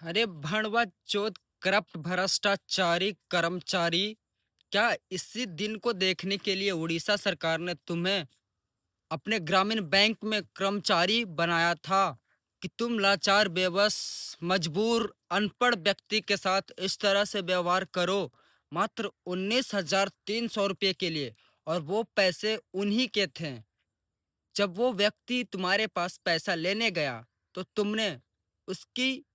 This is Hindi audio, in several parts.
अरे भणवा चोद करप्ट भ्रष्टाचारी कर्मचारी। क्या इसी दिन को देखने के लिए उड़ीसा सरकार ने तुम्हें अपने ग्रामीण बैंक में कर्मचारी बनाया था कि तुम लाचार बेबस मजबूर अनपढ़ व्यक्ति के साथ इस तरह से व्यवहार करो मात्र 19,300 रुपये के लिए। और वो पैसे उन्हीं के थे। जब वो व्यक्ति तुम्हारे पास पैसा लेने गया तो तुमने उसकी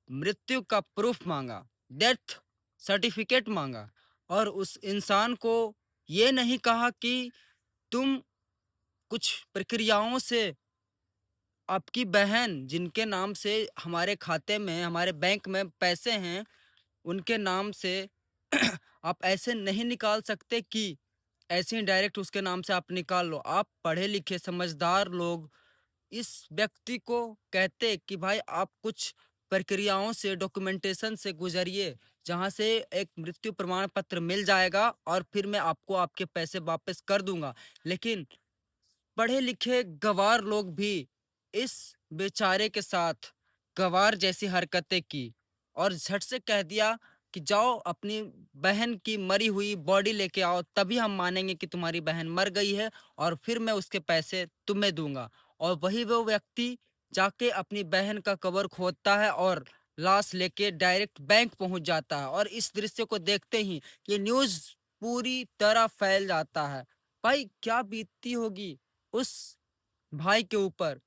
मृत्यु का प्रूफ मांगा, डेथ सर्टिफिकेट मांगा, और उस इंसान को ये नहीं कहा कि तुम कुछ प्रक्रियाओं से आपकी बहन जिनके नाम से हमारे खाते में हमारे बैंक में पैसे हैं उनके नाम से आप ऐसे नहीं निकाल सकते कि ऐसे ही डायरेक्ट उसके नाम से आप निकाल लो। आप पढ़े लिखे समझदार लोग इस व्यक्ति को कहते कि भाई आप कुछ प्रक्रियाओं से डॉक्यूमेंटेशन से गुजरिए जहां से एक मृत्यु प्रमाण पत्र मिल जाएगा और फिर मैं आपको आपके पैसे वापस कर दूंगा। लेकिन पढ़े लिखे गवार लोग भी इस बेचारे के साथ गवार जैसी हरकतें की और झट से कह दिया कि जाओ अपनी बहन की मरी हुई बॉडी लेके आओ तभी हम मानेंगे कि तुम्हारी बहन मर गई है और फिर मैं उसके पैसे तुम्हें दूंगा। और वही वो व्यक्ति जाके अपनी बहन का कबर खोदता है और लाश लेके डायरेक्ट बैंक पहुंच जाता है और इस दृश्य को देखते ही ये न्यूज़ पूरी तरह फैल जाता है। भाई क्या बीतती होगी उस भाई के ऊपर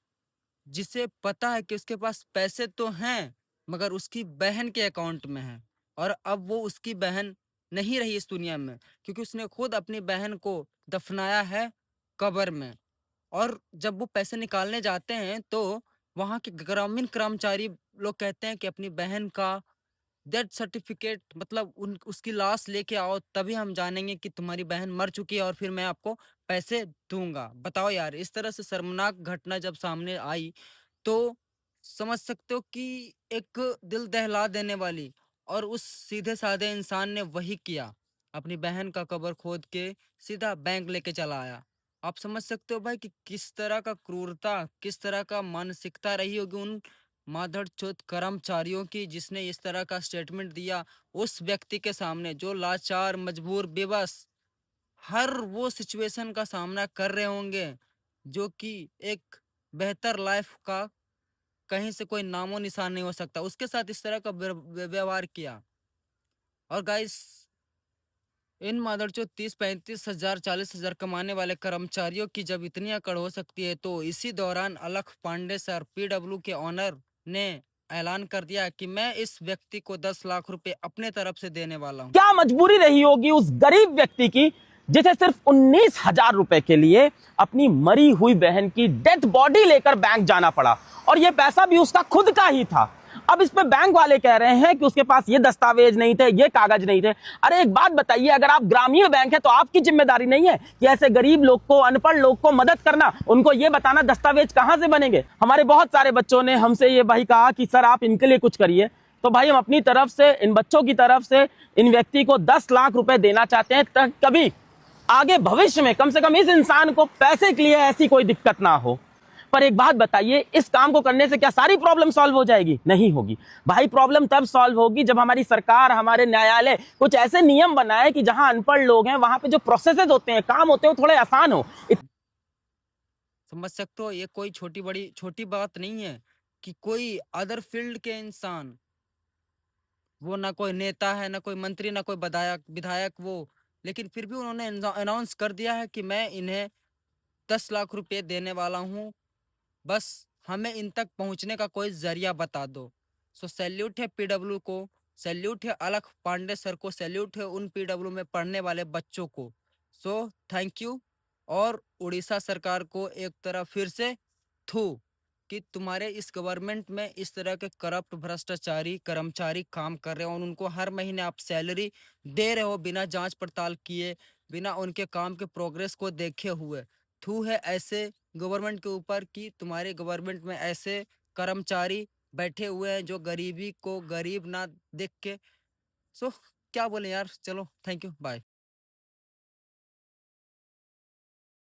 जिसे पता है कि उसके पास पैसे तो हैं मगर उसकी बहन के अकाउंट में है और अब वो उसकी बहन नहीं रही इस दुनिया में क्योंकि उसने खुद अपनी बहन को दफनाया है कब्र में। और जब वो पैसे निकालने जाते हैं तो वहां के ग्रामीण कर्मचारी लोग कहते हैं कि अपनी बहन का डेथ सर्टिफिकेट मतलब उन उसकी लाश लेके आओ तभी हम जानेंगे कि तुम्हारी बहन मर चुकी है और फिर मैं आपको पैसे दूंगा। बताओ यार इस तरह से शर्मनाक घटना जब सामने आई तो समझ सकते हो कि एक दिल दहला देने वाली। और उस सीधे साधे इंसान ने वही किया, अपनी बहन का कब्र खोद के सीधा बैंक लेके चला आया। आप समझ सकते हो भाई कि किस तरह का क्रूरता किस तरह का मानसिकता रही होगी उन माधरचोद कर्मचारियों की जिसने इस तरह का स्टेटमेंट दिया उस व्यक्ति के सामने जो लाचार मजबूर बेबस हर वो सिचुएशन का सामना कर रहे होंगे जो कि एक बेहतर लाइफ का कहीं से कोई नामो निशान नहीं हो सकता उसके साथ इस तरह का व्यवहार किया। और गाइस इन मादरचोद 30-35 हजार 40 हजार कमाने वाले कर्मचारियों की जब इतनी अकड़ हो सकती है तो इसी दौरान अलख पांडे सर पीडब्ल्यू के ऑनर ने ऐलान कर दिया कि मैं इस व्यक्ति को 10 लाख रुपए अपने तरफ से देने वाला हूँ। क्या मजबूरी रही होगी उस गरीब व्यक्ति की जिसे सिर्फ 19,000 रुपए के लिए अपनी मरी हुई बहन की डेथ बॉडी लेकर बैंक जाना पड़ा और यह पैसा भी उसका खुद का ही था। अब इस पे बैंक वाले कह रहे हैं कि उसके पास ये दस्तावेज नहीं थे, ये कागज नहीं थे। अरे एक बात बताइए, अगर आप ग्रामीण बैंक है तो आपकी जिम्मेदारी नहीं है कि ऐसे गरीब लोग को, अनपढ़ लोग को मदद करना, उनको ये बताना दस्तावेज कहां से बनेंगे। हमारे बहुत सारे बच्चों ने हमसे ये भाई कहा कि सर आप इनके लिए कुछ करिए, तो भाई हम अपनी तरफ से इन बच्चों की तरफ से इन व्यक्ति को 10 लाख रुपए देना चाहते हैं तक कभी आगे भविष्य में कम से कम इस इंसान को पैसे के लिए ऐसी कोई दिक्कत ना हो। पर एक बात बताइए, इस काम को करने से क्या सारी प्रॉब्लम सॉल्व हो जाएगी? नहीं होगी भाई। प्रॉब्लम तब सॉल्व होगी जब हमारी सरकार, हमारे न्यायालय कुछ ऐसे नियम बनाए कि जहां अनपढ़ लोग हैं वहां पे जो प्रोसेसेस होते हैं, काम होते हैं, वो थोड़े आसान हो। समझ सकते हो ये कोई छोटी बड़ी छोटी बात नहीं है कि कोई अदर फील्ड के इंसान, वो ना कोई नेता है ना कोई मंत्री ना कोई विधायक विधायक वो, लेकिन फिर भी उन्होंने अनाउंस कर दिया है कि मैं इन्हें 10 लाख रुपए देने वाला हूँ, बस हमें इन तक पहुंचने का कोई जरिया बता दो। सो सैल्यूट है पीडब्ल्यू को, सैल्यूट है अलख पांडे सर को, सैल्यूट है उन पीडब्ल्यू में पढ़ने वाले बच्चों को। So thank you. और उड़ीसा सरकार को एक तरह फिर से थू कि तुम्हारे इस गवर्नमेंट में इस तरह के करप्ट भ्रष्टाचारी कर्मचारी काम कर रहे हो और उनको हर महीने आप सैलरी दे रहे हो बिना जांच पड़ताल किए, बिना उनके काम के प्रोग्रेस को देखे हुए। थू है ऐसे गवर्नमेंट के ऊपर कि तुम्हारे गवर्नमेंट में ऐसे कर्मचारी बैठे हुए हैं जो गरीबी को गरीब ना देख के। सो क्या बोले यार, चलो थैंक यू बाय।